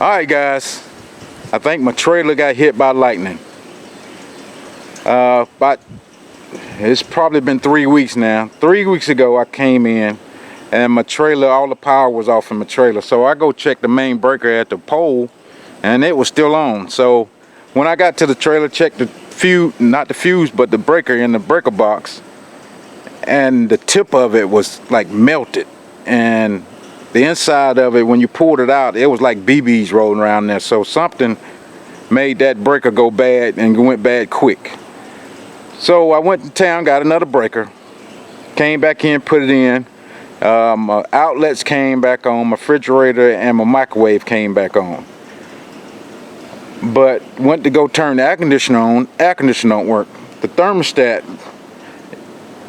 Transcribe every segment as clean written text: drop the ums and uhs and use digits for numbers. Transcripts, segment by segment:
Alright guys, I think my trailer got hit by lightning. It's probably been 3 weeks now. 3 weeks ago I came in and my trailer, all the power was off in my trailer. So I go check the main breaker at the pole and it was still on. So when I got to the trailer, checked the fuse, not the fuse, but the breaker in the breaker box, and the tip of it was like melted, and the inside of it, when you pulled it out, it was like BBs rolling around there. So something made that breaker go bad and went bad quick. So I went to town, got another breaker, came back in, put it in. My outlets came back on, my refrigerator and my microwave came back on. But went to go turn the air conditioner on, air conditioner don't work. The thermostat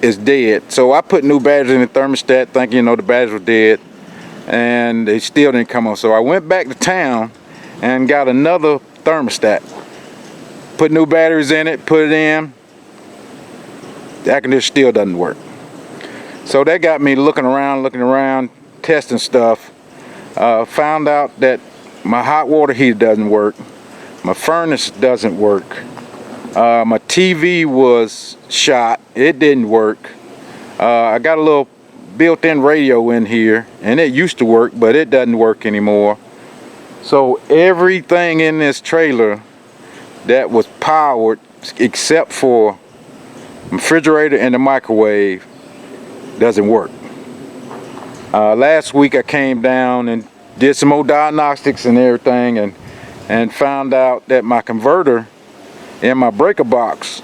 is dead. So I put new batteries in the thermostat thinking, the batteries were dead, and they still didn't come on. So I went back to town and got another thermostat, put new batteries in it, put it in. The air conditioner still doesn't work. So that got me looking around, testing stuff. Found out that my hot water heater doesn't work, my furnace doesn't work, my TV was shot, it didn't work. I got a little built-in radio in here and it used to work, but it doesn't work anymore. So everything in this trailer that was powered, except for the refrigerator and the microwave, doesn't work. Last week I came down and did some more diagnostics and everything, and found out that my converter in my breaker box,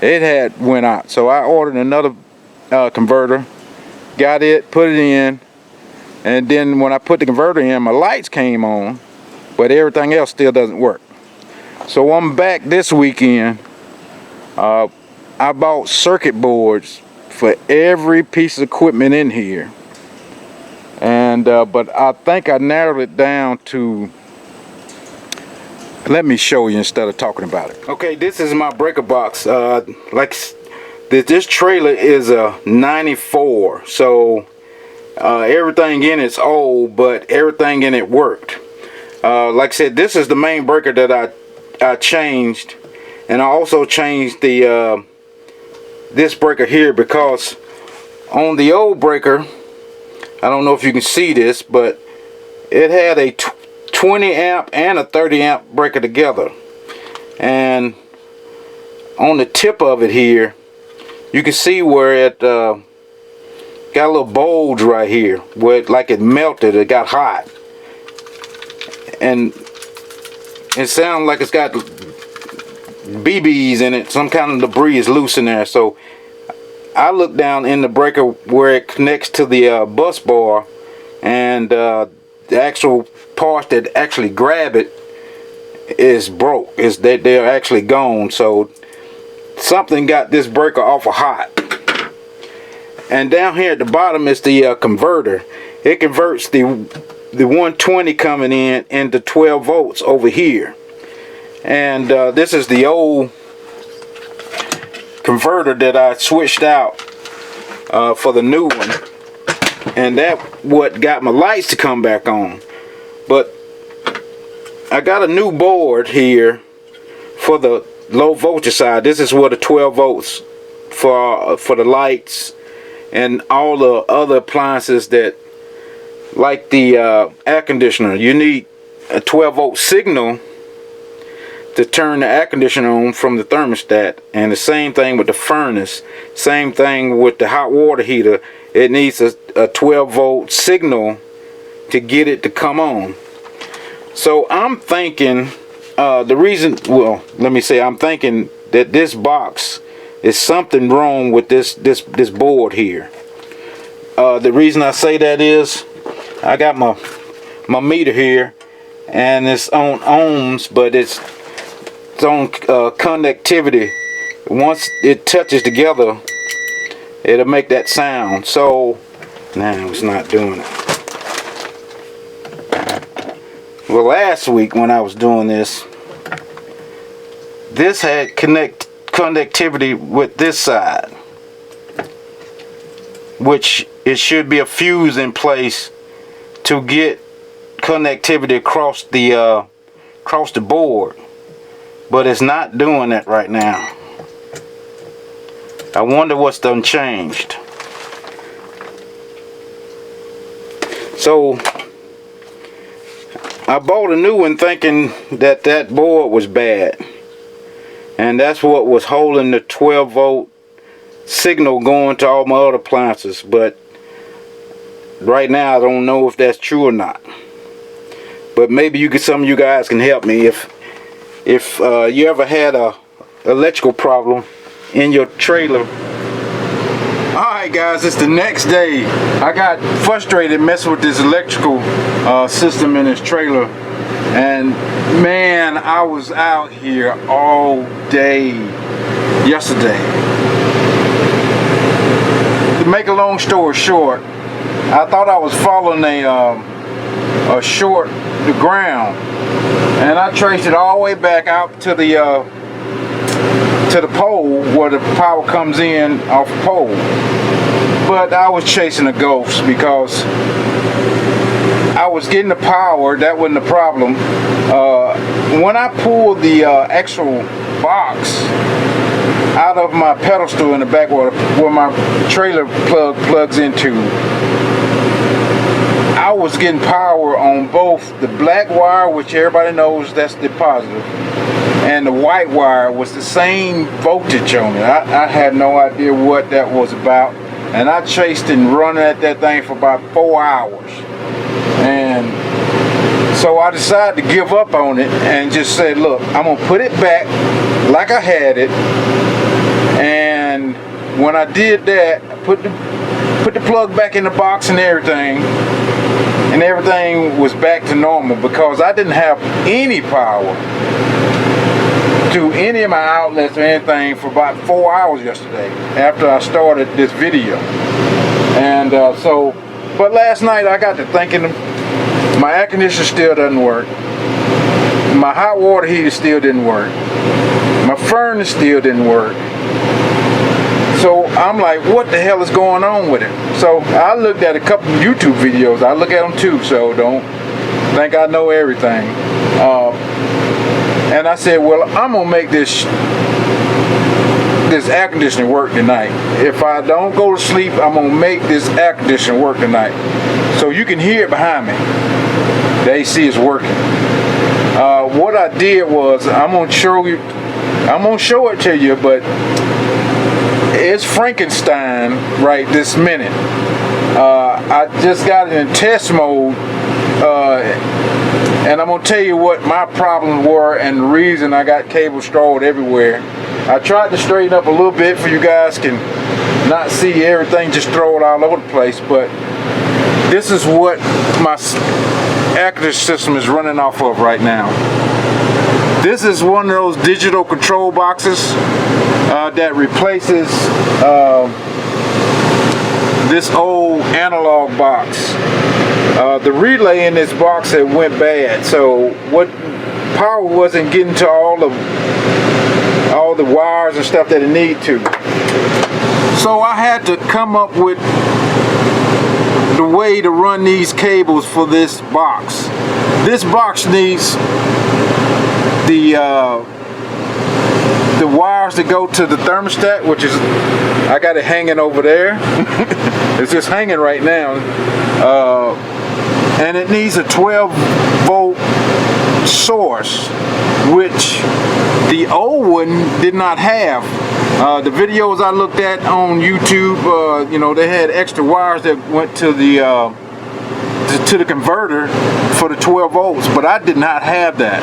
it had went out. So I ordered another converter, got it, put it in, and then when I put the converter in, my lights came on, but everything else still doesn't work. So I'm back this weekend. I bought circuit boards for every piece of equipment in here, and but I think I narrowed it down to, let me show you instead of talking about it. Okay, this is my breaker box. Like this trailer is a 94, so everything in it's old, but everything in it worked. Like I said, this is the main breaker that I changed, and I also changed the this breaker here, because on the old breaker, I don't know if you can see this, but it had a 20 amp and a 30 amp breaker together, and on the tip of it here you can see where it got a little bulge right here where it melted, it got hot, and it sounds like it's got BBs in it, some kind of debris is loose in there. So I look down in the breaker where it connects to the bus bar, and the actual parts that actually grab it is broke. They're actually gone. So something got this breaker awful hot. And down here at the bottom is the converter. It converts the 120 coming in into 12 volts over here. And this is the old converter that I switched out for the new one, and that what got my lights to come back on. But I got a new board here for the low voltage side. This is where the 12 volts for the lights and all the other appliances that, like the air conditioner, you need a 12 volt signal to turn the air conditioner on from the thermostat. And the same thing with the furnace, same thing with the hot water heater. It needs a 12 volt signal to get it to come on. So I'm thinking I'm thinking that this box is something wrong with this board here. The reason I say that is I got my meter here, and it's on ohms, but it's on conductivity. Once it touches together, it'll make that sound. So now it's not doing it. Well, last week when I was doing this had conductivity with this side, which it should be a fuse in place to get connectivity across the board, but it's not doing that right now. I wonder what's done changed. So I bought a new one thinking that that board was bad, and that's what was holding the 12-volt signal going to all my other appliances. But right now I don't know if that's true or not. But maybe some of you guys can help me if you ever had a electrical problem in your trailer. Alright guys, it's the next day. I got frustrated messing with this electrical system in this trailer, and man, I was out here all day yesterday. To make a long story short, I thought I was following a short the ground, and I traced it all the way back out to the pole where the power comes in off the pole. But I was chasing a ghost because I was getting the power. That wasn't the problem. When I pulled the actual box out of my pedestal in the back where my trailer plugs into, I was getting power on both the black wire, which everybody knows that's the positive, and the white wire was the same voltage on it. I had no idea what that was about, and I chased and run at that thing for about 4 hours. And so I decided to give up on it and just said, look, I'm gonna put it back like I had it. And when I did that, I put the plug back in the box and everything was back to normal, because I didn't have any power to any of my outlets or anything for about 4 hours yesterday after I started this video. And but last night I got to thinking, my air conditioner still doesn't work, my hot water heater still didn't work, my furnace still didn't work. So I'm like, what the hell is going on with it? So I looked at a couple of YouTube videos. I look at them too, so don't think I know everything. And I said, well, I'm gonna make this air conditioner work tonight. If I don't go to sleep, I'm gonna make this air conditioner work tonight. So you can hear it behind me. The AC is working. What I did was, I'm gonna show it to you, but it's Frankenstein right this minute. I just got it in test mode, and I'm gonna tell you what my problems were and the reason I got cables strawed everywhere. I tried to straighten up a little bit for you guys can not see everything just thrown all over the place, but this is what my air conditioning system is running off of right now. This is one of those digital control boxes that replaces this old analog box. The relay in this box had went bad, so power wasn't getting to all the wires and stuff that it needed to. So I had to come up with the way to run these cables for this box. This box needs the wires that go to the thermostat, which is, I got it hanging over there. It's just hanging right now, and it needs a 12-volt source, which the old one did not have. The videos I looked at on YouTube, you know, they had extra wires that went to the converter for the 12 volts, but I did not have that.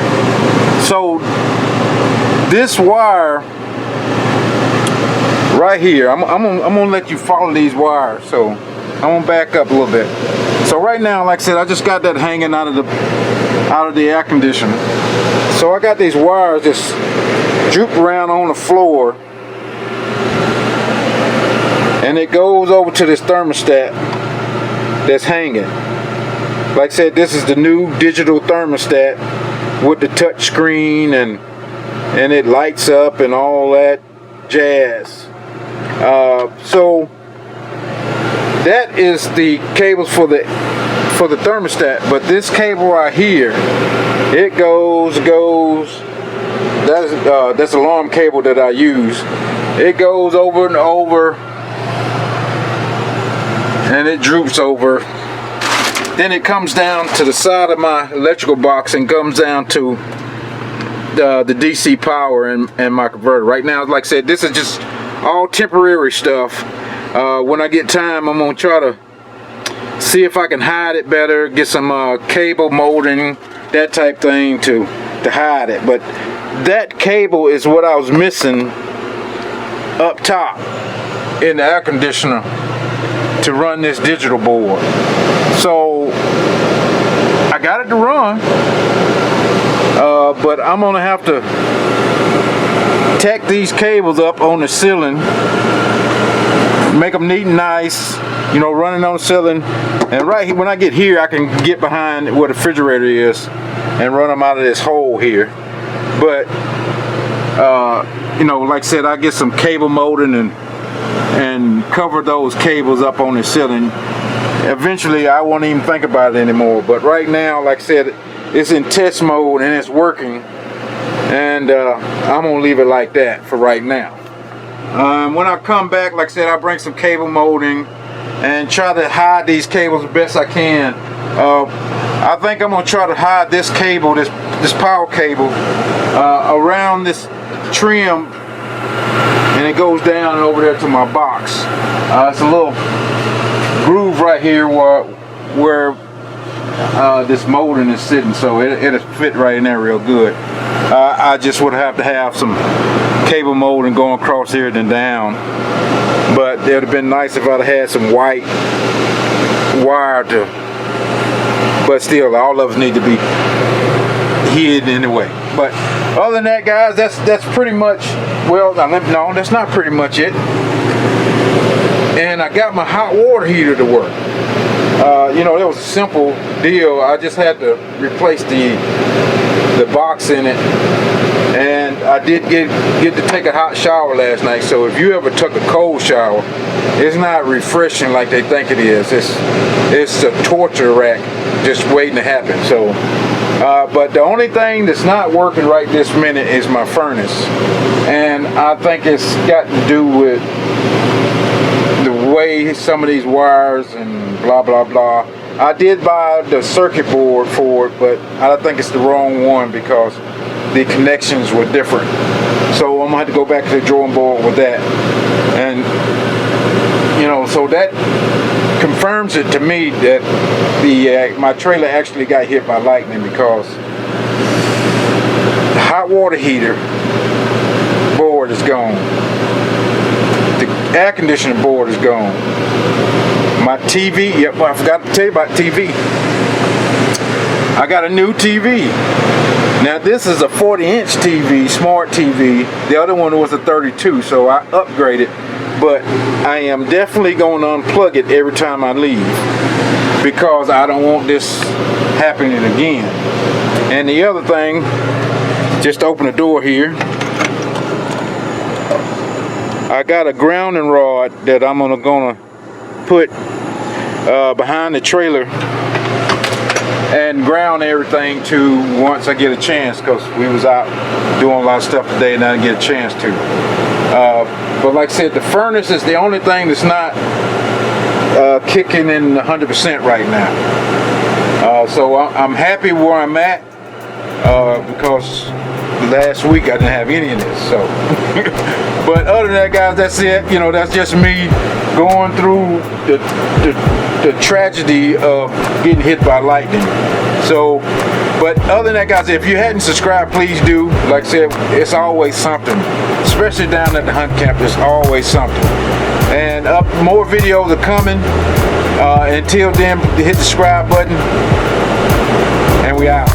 So this wire right here, I'm gonna let you follow these wires. So I'm gonna back up a little bit. So right now, like I said, I just got that hanging out of the air conditioner. So I got these wires just droop around on the floor, and it goes over to this thermostat that's hanging. Like I said, this is the new digital thermostat with the touch screen, and it lights up and all that jazz. So that is the cables for for the thermostat, but this cable right here, it goes. That's alarm cable that I use. It goes over and over, and it droops over. Then it comes down to the side of my electrical box and comes down to the DC power and my converter. Right now, like I said, this is just all temporary stuff. When I get time, I'm gonna try to see if I can hide it better, get some cable molding, that type thing to hide it. But that cable is what I was missing up top in the air conditioner to run this digital board. So I got it to run, but I'm gonna have to tack these cables up on the ceiling, make them neat and nice, you know, running on the ceiling. And right here, when I get here, I can get behind where the refrigerator is and run them out of this hole here. But you know, like I said, I get some cable molding and cover those cables up on the ceiling. Eventually I won't even think about it anymore, but right now, like I said, it's in test mode and it's working, and I'm gonna leave it like that for right now. When I come back, like I said, I'll bring some cable molding and try to hide these cables the best I can. I think I'm gonna try to hide this cable, this power cable, around this trim, and it goes down over there to my box. It's a little groove right here where this molding is sitting, so it'll fit right in there real good. I just would have to have some cable molding going across here and down, but it would have been nice if I'd had some white wire to, but still, all of us need to be hid anyway. But other than that, guys, that's pretty much, well, no, that's not pretty much it. And I got my hot water heater to work. You know, that was a simple deal. I just had to replace the box in it, and I did get to take a hot shower last night. So if you ever took a cold shower, it's not refreshing like they think it is. It's a torture rack just waiting to happen. So but the only thing that's not working right this minute is my furnace, and I think it's got to do with the way some of these wires and blah blah blah. I did buy the circuit board for it, but I think it's the wrong one because the connections were different. So I'm gonna have to go back to the drawing board with that. And you know, so that confirms it to me that my trailer actually got hit by lightning, because the hot water heater board is gone. The air conditioning board is gone. My TV, yep, well, I forgot to tell you about TV. I got a new TV. Now this is a 40-inch TV, smart TV. The other one was a 32, so I upgraded. But I am definitely going to unplug it every time I leave, because I don't want this happening again. And the other thing, just open the door here. I got a grounding rod that I'm gonna put behind the trailer and ground everything to once I get a chance, because we was out doing a lot of stuff today and I didn't get a chance to. But like I said, the furnace is the only thing that's not kicking in 100% right now. So I'm happy where I'm at, because last week I didn't have any of this. So, but other than that, guys, that's it. You know, that's just me going through the tragedy of getting hit by lightning. So, but other than that, guys, if you hadn't subscribed, please do. Like I said, it's always something, especially down at the hunt camp. There's always something. And more videos are coming. Until then, hit the subscribe button, and we out.